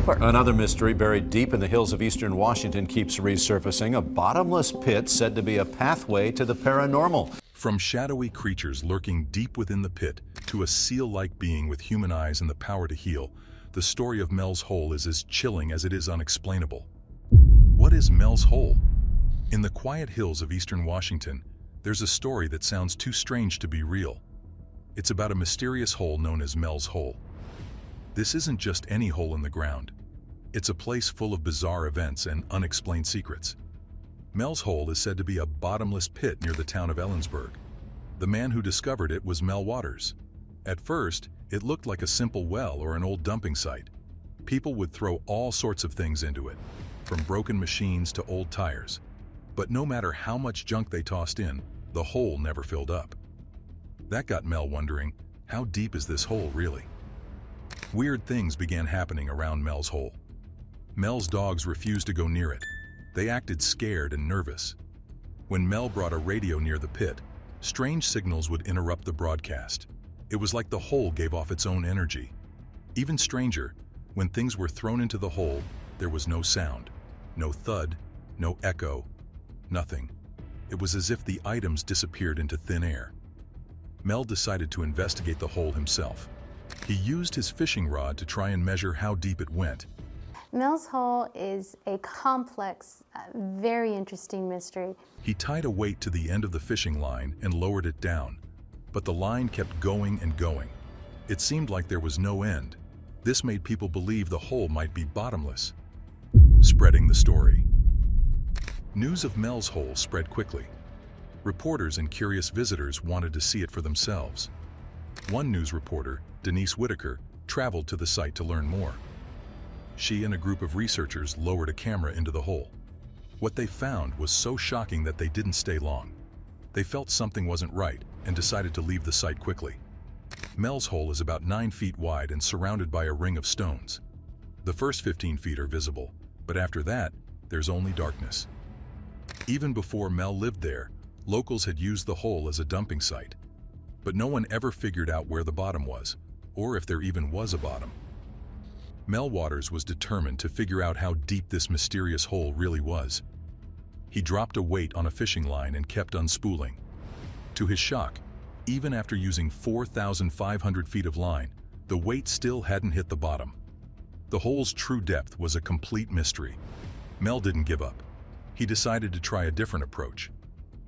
Cooper. Another mystery buried deep in the hills of eastern Washington keeps resurfacing, a bottomless pit said to be a pathway to the paranormal. From shadowy creatures lurking deep within the pit to a seal-like being with human eyes and the power to heal, the story of Mel's Hole is as chilling as it is unexplainable. What is Mel's Hole? In the quiet hills of eastern Washington, there's a story that sounds too strange to be real. It's about a mysterious hole known as Mel's Hole. This isn't just any hole in the ground. It's a place full of bizarre events and unexplained secrets. Mel's Hole is said to be a bottomless pit near the town of Ellensburg. The man who discovered it was Mel Waters. At first, it looked like a simple well or an old dumping site. People would throw all sorts of things into it, from broken machines to old tires. But no matter how much junk they tossed in, the hole never filled up. That got Mel wondering, how deep is this hole really? Weird things began happening around Mel's Hole. Mel's dogs refused to go near it. They acted scared and nervous. When Mel brought a radio near the pit, strange signals would interrupt the broadcast. It was like the hole gave off its own energy. Even stranger, when things were thrown into the hole, there was no sound, no thud, no echo, nothing. It was as if the items disappeared into thin air. Mel decided to investigate the hole himself. He used his fishing rod to try and measure how deep it went. Mel's Hole is a complex, very interesting mystery. He tied a weight to the end of the fishing line and lowered it down, but the line kept going and going. It seemed like there was no end. This made people believe the hole might be bottomless. Spreading the story. News of Mel's Hole spread quickly. Reporters and curious visitors wanted to see it for themselves. One news reporter, Denise Whitaker, traveled to the site to learn more. She and a group of researchers lowered a camera into the hole. What they found was so shocking that they didn't stay long. They felt something wasn't right and decided to leave the site quickly. Mel's Hole is about 9 feet wide and surrounded by a ring of stones. The first 15 feet are visible, but after that, there's only darkness. Even before Mel lived there, locals had used the hole as a dumping site. But no one ever figured out where the bottom was, or if there even was a bottom. Mel Waters was determined to figure out how deep this mysterious hole really was. He dropped a weight on a fishing line and kept unspooling. To his shock, even after using 4,500 feet of line, the weight still hadn't hit the bottom. The hole's true depth was a complete mystery. Mel didn't give up. He decided to try a different approach.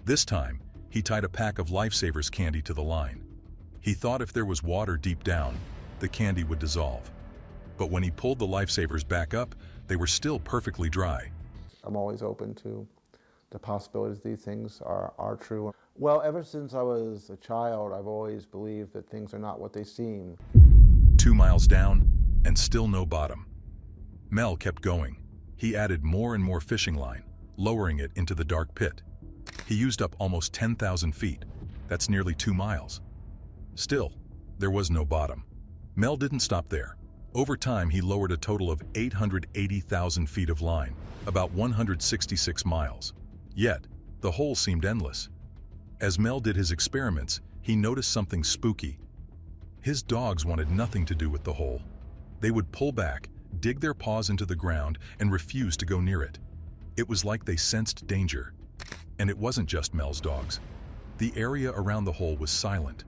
This time, he tied a pack of Lifesavers candy to the line. He thought if there was water deep down, the candy would dissolve. But when he pulled the Lifesavers back up, they were still perfectly dry. I'm always open to the possibilities these things are true. Well, ever since I was a child, I've always believed that things are not what they seem. 2 miles down, and still no bottom. Mel kept going. He added more and more fishing line, lowering it into the dark pit. He used up almost 10,000 feet. That's nearly 2 miles. Still, there was no bottom. Mel didn't stop there. Over time, he lowered a total of 880,000 feet of line, about 166 miles. Yet, the hole seemed endless. As Mel did his experiments, he noticed something spooky. His dogs wanted nothing to do with the hole. They would pull back, dig their paws into the ground, and refuse to go near it. It was like they sensed danger. And it wasn't just Mel's dogs. The area around the hole was silent.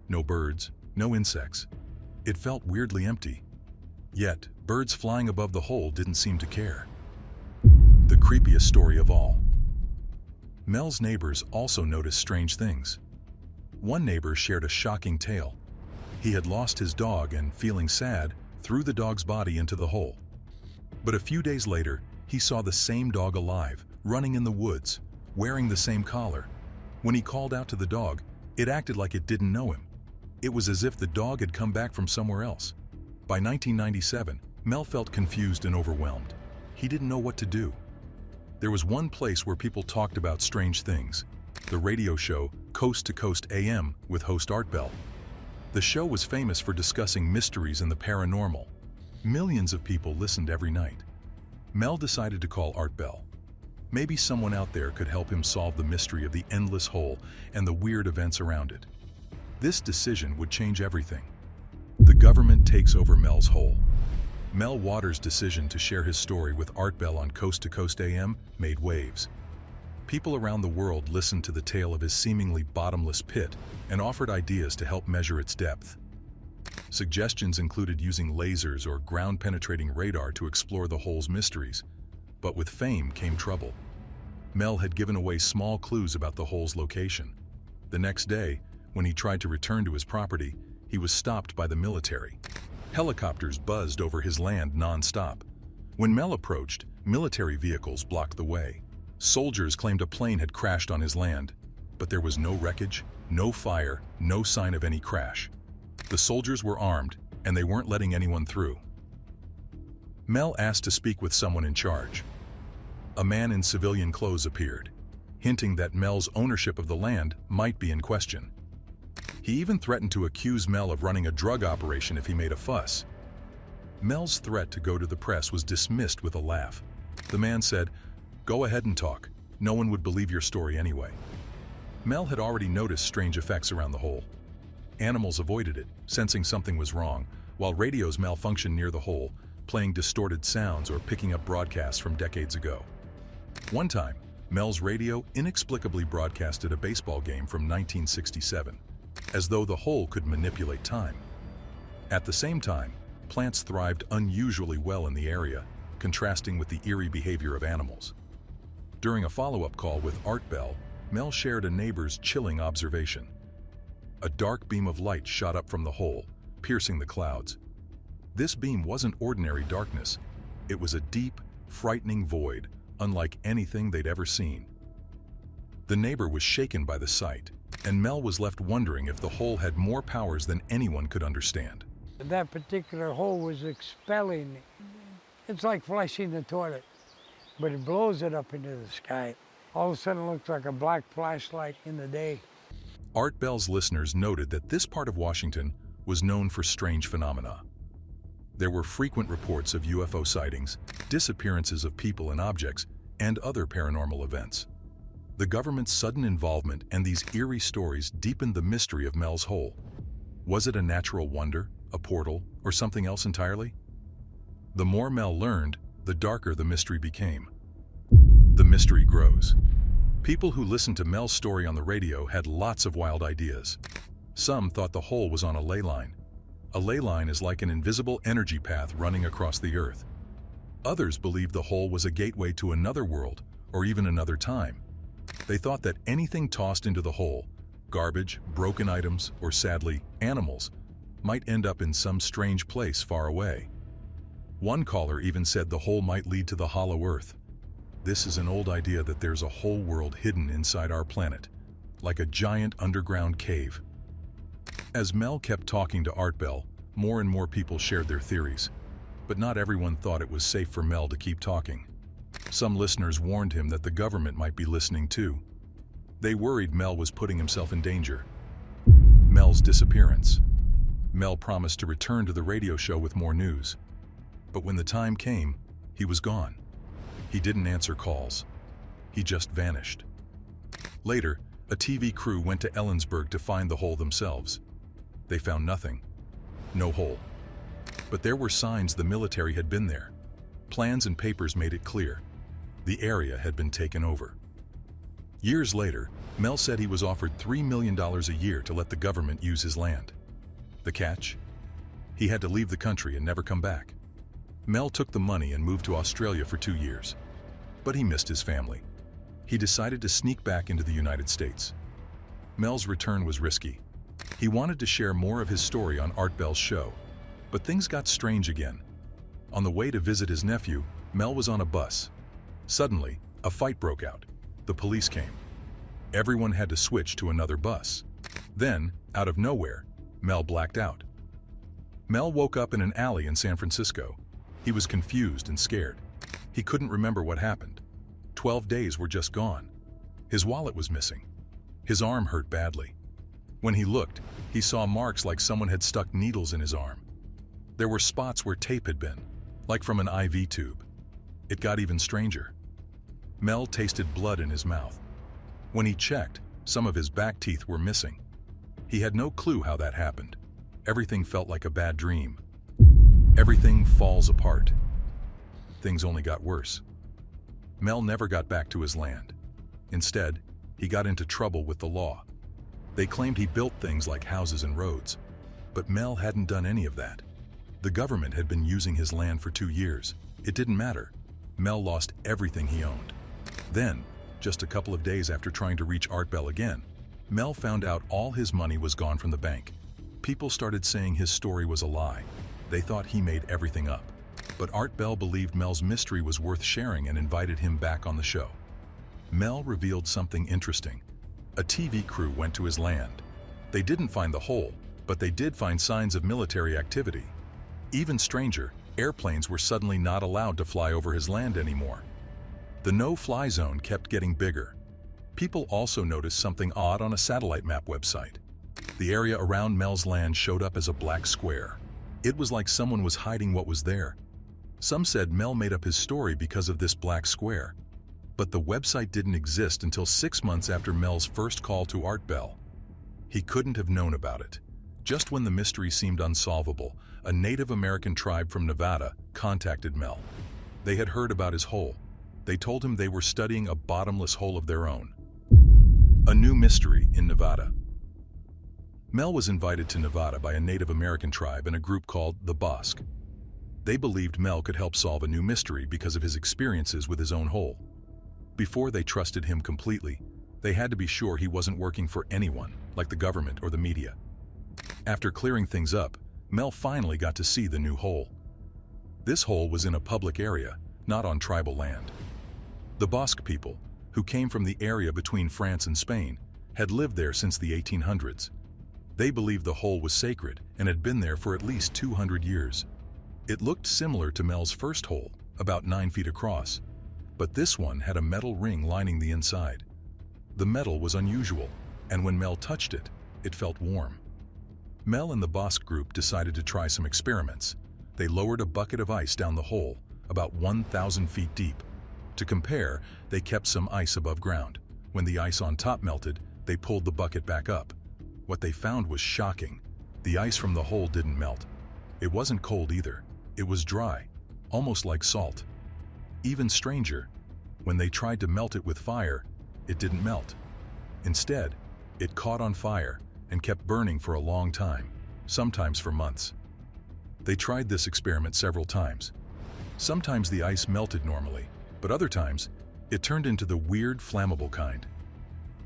No birds, no insects. It felt weirdly empty. Yet, birds flying above the hole didn't seem to care. The creepiest story of all. Mel's neighbors also noticed strange things. One neighbor shared a shocking tale. He had lost his dog and, feeling sad, threw the dog's body into the hole. But a few days later, he saw the same dog alive, running in the woods, wearing the same collar. When he called out to the dog, it acted like it didn't know him. It was as if the dog had come back from somewhere else. By 1997, Mel felt confused and overwhelmed. He didn't know what to do. There was one place where people talked about strange things, the radio show Coast to Coast AM with host Art Bell. The show was famous for discussing mysteries and the paranormal. Millions of people listened every night. Mel decided to call Art Bell. Maybe someone out there could help him solve the mystery of the endless hole and the weird events around it. This decision would change everything. The government takes over Mel's Hole. Mel Waters' decision to share his story with Art Bell on Coast to Coast AM made waves. People around the world listened to the tale of his seemingly bottomless pit and offered ideas to help measure its depth. Suggestions included using lasers or ground-penetrating radar to explore the hole's mysteries. But with fame came trouble. Mel had given away small clues about the hole's location. The next day, when he tried to return to his property, he was stopped by the military. Helicopters buzzed over his land non-stop. When Mel approached, military vehicles blocked the way. Soldiers claimed a plane had crashed on his land, but there was no wreckage, no fire, no sign of any crash. The soldiers were armed, and they weren't letting anyone through. Mel asked to speak with someone in charge. A man in civilian clothes appeared, hinting that Mel's ownership of the land might be in question. He even threatened to accuse Mel of running a drug operation if he made a fuss. Mel's threat to go to the press was dismissed with a laugh. The man said, "Go ahead and talk. No one would believe your story anyway." Mel had already noticed strange effects around the hole. Animals avoided it, sensing something was wrong, while radios malfunctioned near the hole, playing distorted sounds or picking up broadcasts from decades ago. One time, Mel's radio inexplicably broadcasted a baseball game from 1967, as though the hole could manipulate time. At the same time, plants thrived unusually well in the area, contrasting with the eerie behavior of animals. During a follow-up call with Art Bell, Mel shared a neighbor's chilling observation. A dark beam of light shot up from the hole, piercing the clouds. This beam wasn't ordinary darkness. It was a deep, frightening void, unlike anything they'd ever seen. The neighbor was shaken by the sight, and Mel was left wondering if the hole had more powers than anyone could understand. That particular hole was expelling. It's like flushing the toilet, but it blows it up into the sky. All of a sudden it looks like a black flashlight in the day. Art Bell's listeners noted that this part of Washington was known for strange phenomena. There were frequent reports of UFO sightings, disappearances of people and objects, and other paranormal events. The government's sudden involvement and these eerie stories deepened the mystery of Mel's hole. Was it a natural wonder, a portal, or something else entirely? The more Mel learned, the darker the mystery became. The mystery grows. People who listened to Mel's story on the radio had lots of wild ideas. Some thought the hole was on a ley line. A ley line is like an invisible energy path running across the earth. Others believed the hole was a gateway to another world, or even another time. They thought that anything tossed into the hole, garbage, broken items, or sadly, animals, might end up in some strange place far away. One caller even said the hole might lead to the hollow earth. This is an old idea that there's a whole world hidden inside our planet, like a giant underground cave. As Mel kept talking to Art Bell, more and more people shared their theories, but not everyone thought it was safe for Mel to keep talking. Some listeners warned him that the government might be listening too. They worried Mel was putting himself in danger. Mel's disappearance. Mel promised to return to the radio show with more news. But when the time came, he was gone. He didn't answer calls. He just vanished. Later, a TV crew went to Ellensburg to find the hole themselves. They found nothing. No hole. But there were signs the military had been there. Plans and papers made it clear. The area had been taken over. Years later, Mel said he was offered $3 million a year to let the government use his land. The catch? He had to leave the country and never come back. Mel took the money and moved to Australia for 2 years. But he missed his family. He decided to sneak back into the United States. Mel's return was risky. He wanted to share more of his story on Art Bell's show, but things got strange again. On the way to visit his nephew, Mel was on a bus. Suddenly, a fight broke out. The police came. Everyone had to switch to another bus. Then, out of nowhere, Mel blacked out. Mel woke up in an alley in San Francisco. He was confused and scared. He couldn't remember what happened. 12 days were just gone. His wallet was missing. His arm hurt badly. When he looked, he saw marks like someone had stuck needles in his arm. There were spots where tape had been, like from an IV tube. It got even stranger. Mel tasted blood in his mouth. When he checked, some of his back teeth were missing. He had no clue how that happened. Everything felt like a bad dream. Everything falls apart. Things only got worse. Mel never got back to his land. Instead, he got into trouble with the law. They claimed he built things like houses and roads, but Mel hadn't done any of that. The government had been using his land for 2 years. It didn't matter. Mel lost everything he owned. Then, just a couple of days after trying to reach Art Bell again, Mel found out all his money was gone from the bank. People started saying his story was a lie. They thought he made everything up. But Art Bell believed Mel's mystery was worth sharing and invited him back on the show. Mel revealed something interesting. A TV crew went to his land. They didn't find the hole, but they did find signs of military activity. Even stranger, airplanes were suddenly not allowed to fly over his land anymore. The no-fly zone kept getting bigger. People also noticed something odd on a satellite map website. The area around Mel's land showed up as a black square. It was like someone was hiding what was there. Some said Mel made up his story because of this black square. But the website didn't exist until 6 months after Mel's first call to Art Bell. He couldn't have known about it. Just when the mystery seemed unsolvable, a Native American tribe from Nevada contacted Mel. They had heard about his hole. They told him they were studying a bottomless hole of their own. A new mystery in Nevada. Mel was invited to Nevada by a Native American tribe and a group called the Bosque. They believed Mel could help solve a new mystery because of his experiences with his own hole. Before they trusted him completely, they had to be sure he wasn't working for anyone, like the government or the media. After clearing things up, Mel finally got to see the new hole. This hole was in a public area, not on tribal land. The Basque people, who came from the area between France and Spain, had lived there since the 1800s. They believed the hole was sacred and had been there for at least 200 years. It looked similar to Mel's first hole, about 9 feet across, but this one had a metal ring lining the inside. The metal was unusual, and when Mel touched it, it felt warm. Mel and the Basque group decided to try some experiments. They lowered a bucket of ice down the hole, about 1,000 feet deep. To compare, they kept some ice above ground. When the ice on top melted, they pulled the bucket back up. What they found was shocking. The ice from the hole didn't melt. It wasn't cold either. It was dry, almost like salt. Even stranger, when they tried to melt it with fire, it didn't melt. Instead, it caught on fire and kept burning for a long time, sometimes for months. They tried this experiment several times. Sometimes the ice melted normally, but other times, it turned into the weird flammable kind.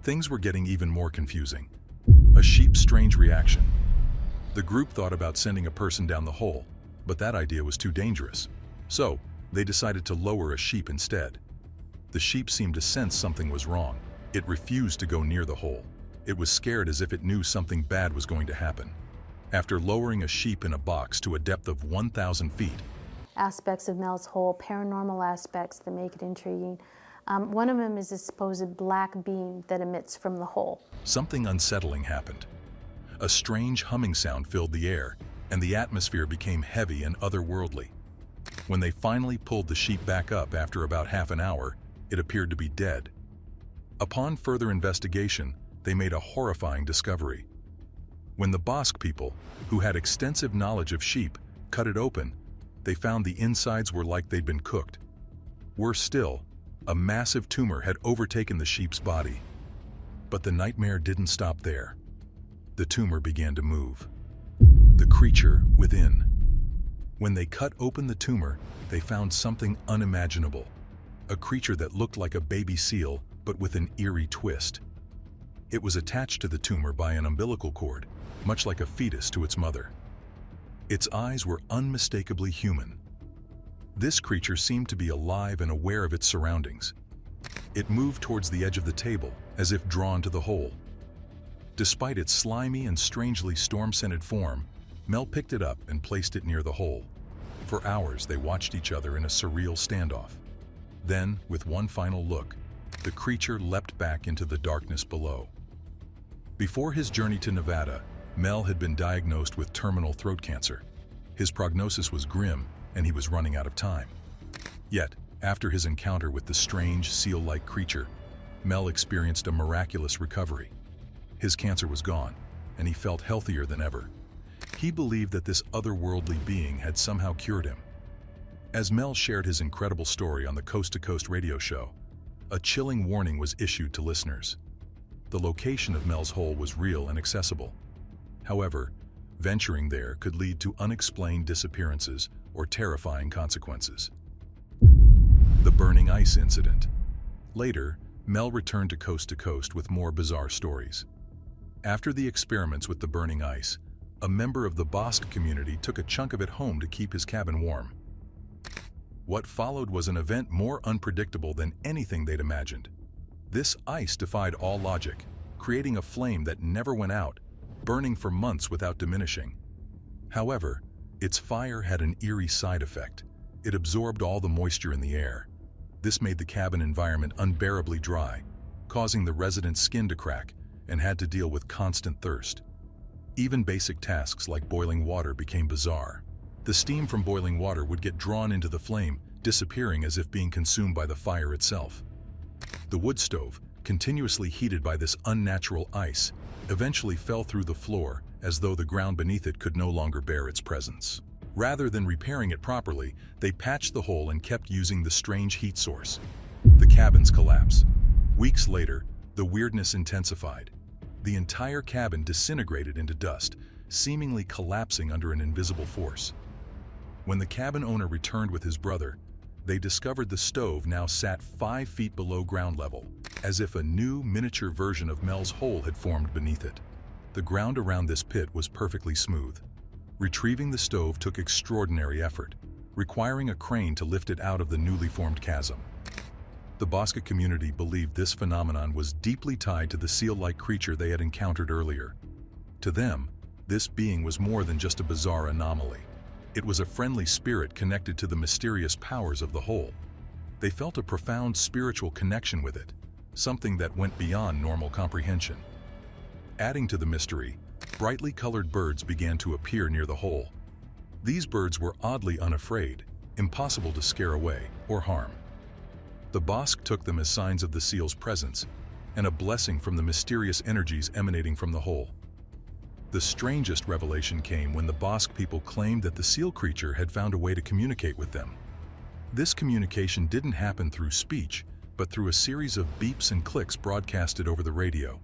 Things were getting even more confusing. A sheep's strange reaction. The group thought about sending a person down the hole, but that idea was too dangerous. So, they decided to lower a sheep instead. The sheep seemed to sense something was wrong. It refused to go near the hole. It was scared as if it knew something bad was going to happen. After lowering a sheep in a box to a depth of 1,000 feet, Aspects of Mel's hole, paranormal aspects that make it intriguing. One of them is a supposed black beam that emits from the hole. something unsettling happened. A strange humming sound filled the air, and the atmosphere became heavy and otherworldly. When they finally pulled the sheep back up after about half an hour, it appeared to be dead. Upon further investigation, they made a horrifying discovery. When the Basque people, who had extensive knowledge of sheep, cut it open, they found the insides were like they'd been cooked. Worse still, a massive tumor had overtaken the sheep's body. But the nightmare didn't stop there. The tumor began to move. The creature within. When they cut open the tumor, they found something unimaginable. A creature that looked like a baby seal, but with an eerie twist. It was attached to the tumor by an umbilical cord, much like a fetus to its mother. Its eyes were unmistakably human. This creature seemed to be alive and aware of its surroundings. It moved towards the edge of the table, as if drawn to the hole. Despite its slimy and strangely storm-scented form, Mel picked it up and placed it near the hole. For hours, they watched each other in a surreal standoff. Then, with one final look, the creature leapt back into the darkness below. Before his journey to Nevada, Mel had been diagnosed with terminal throat cancer. His prognosis was grim, and he was running out of time. Yet, after his encounter with the strange, seal-like creature, Mel experienced a miraculous recovery. His cancer was gone, and he felt healthier than ever. He believed that this otherworldly being had somehow cured him. As Mel shared his incredible story on the Coast to Coast radio show, a chilling warning was issued to listeners. The location of Mel's hole was real and accessible. However, venturing there could lead to unexplained disappearances or terrifying consequences. The burning ice incident. Later, Mel returned to Coast with more bizarre stories. After the experiments with the burning ice, a member of the Basque community took a chunk of it home to keep his cabin warm. What followed was an event more unpredictable than anything they'd imagined. This ice defied all logic, creating a flame that never went out, burning for months without diminishing. However, its fire had an eerie side effect. It absorbed all the moisture in the air. This made the cabin environment unbearably dry, causing the residents' skin to crack and had to deal with constant thirst. Even basic tasks like boiling water became bizarre. The steam from boiling water would get drawn into the flame, disappearing as if being consumed by the fire itself. The wood stove, continuously heated by this unnatural ice, eventually fell through the floor as though the ground beneath it could no longer bear its presence. Rather than repairing it properly, they patched the hole and kept using the strange heat source. The cabin's collapse. Weeks later, the weirdness intensified. The entire cabin disintegrated into dust, seemingly collapsing under an invisible force. When the cabin owner returned with his brother, they discovered the stove now sat 5 feet below ground level, as if a new miniature version of Mel's hole had formed beneath it. The ground around this pit was perfectly smooth. Retrieving the stove took extraordinary effort, requiring a crane to lift it out of the newly formed chasm. The Basque community believed this phenomenon was deeply tied to the seal-like creature they had encountered earlier. To them, this being was more than just a bizarre anomaly. It was a friendly spirit connected to the mysterious powers of the hole. They felt a profound spiritual connection with it, something that went beyond normal comprehension. Adding to the mystery, brightly colored birds began to appear near the hole. These birds were oddly unafraid, impossible to scare away or harm. The Basque took them as signs of the seal's presence and a blessing from the mysterious energies emanating from the hole. The strangest revelation came when the Basque people claimed that the seal creature had found a way to communicate with them. This communication didn't happen through speech, but through a series of beeps and clicks broadcasted over the radio.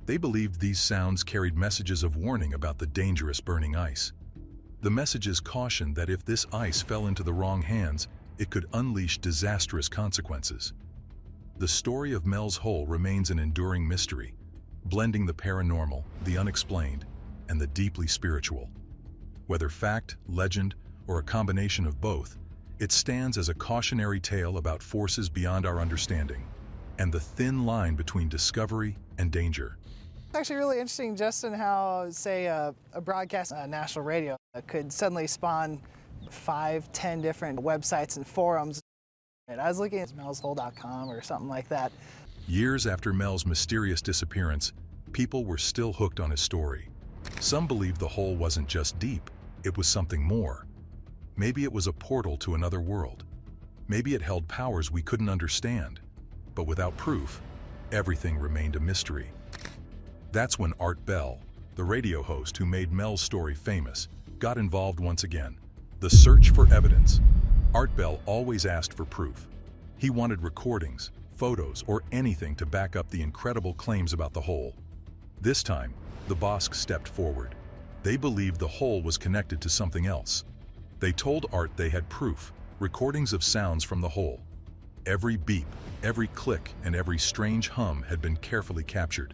They believed these sounds carried messages of warning about the dangerous burning ice. The messages cautioned that if this ice fell into the wrong hands, it could unleash disastrous consequences. The story of Mel's hole remains an enduring mystery, blending the paranormal, the unexplained, and the deeply spiritual. Whether fact, legend, or a combination of both, it stands as a cautionary tale about forces beyond our understanding, and the thin line between discovery and danger. It's actually really interesting just in how, say, a broadcast on national radio could suddenly spawn 5, 10 different websites and forums. I was looking at melshole.com or something like that. Years after Mel's mysterious disappearance, people were still hooked on his story. Some believed the hole wasn't just deep, it was something more. Maybe it was a portal to another world. Maybe it held powers we couldn't understand. But without proof, everything remained a mystery. That's when Art Bell, the radio host who made Mel's story famous, got involved once again. The search for evidence. Art Bell always asked for proof. He wanted recordings, photos, or anything to back up the incredible claims about the hole. This time, the Basque stepped forward. They believed the hole was connected to something else. They told Art they had proof, recordings of sounds from the hole. Every beep, every click, and every strange hum had been carefully captured.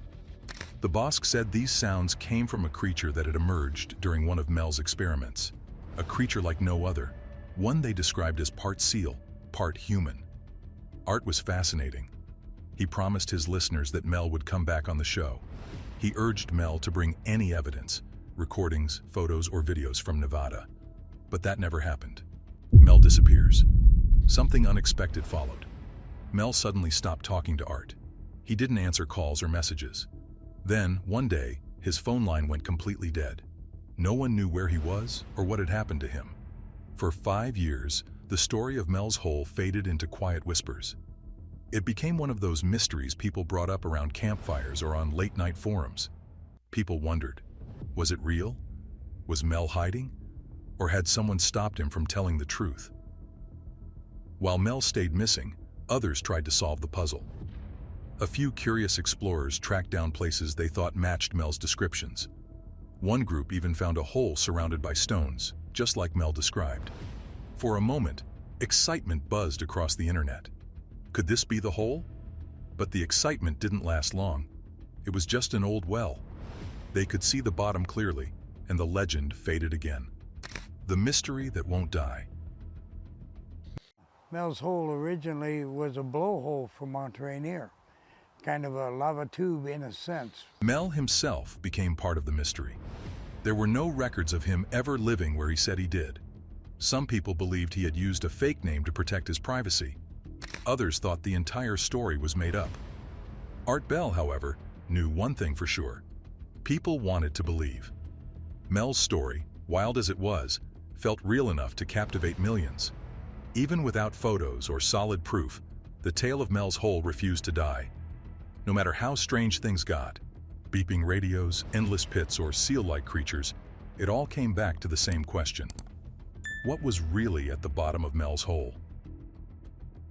The Basque said these sounds came from a creature that had emerged during one of Mel's experiments. A creature like no other, one they described as part seal, part human. Art was fascinating. He promised his listeners that Mel would come back on the show. He urged Mel to bring any evidence, recordings, photos, or videos from Nevada. But that never happened. Mel disappears. Something unexpected followed. Mel suddenly stopped talking to Art. He didn't answer calls or messages. Then, one day, his phone line went completely dead. No one knew where he was or what had happened to him. For 5 years, the story of Mel's hole faded into quiet whispers. It became one of those mysteries people brought up around campfires or on late-night forums. People wondered, was it real? Was Mel hiding? Or had someone stopped him from telling the truth? While Mel stayed missing, others tried to solve the puzzle. A few curious explorers tracked down places they thought matched Mel's descriptions. One group even found a hole surrounded by stones, just like Mel described. For a moment, excitement buzzed across the internet. Could this be the hole? But the excitement didn't last long. It was just an old well. They could see the bottom clearly, and the legend faded again. The mystery that won't die. Mel's Hole originally was a blowhole for Mount Rainier, kind of a lava tube in a sense. Mel himself became part of the mystery. There were no records of him ever living where he said he did. Some people believed he had used a fake name to protect his privacy. Others thought the entire story was made up. Art Bell, however, knew one thing for sure. People wanted to believe. Mel's story, wild as it was, felt real enough to captivate millions. Even without photos or solid proof, the tale of Mel's Hole refused to die. No matter how strange things got, beeping radios, endless pits, or seal-like creatures, it all came back to the same question. What was really at the bottom of Mel's Hole?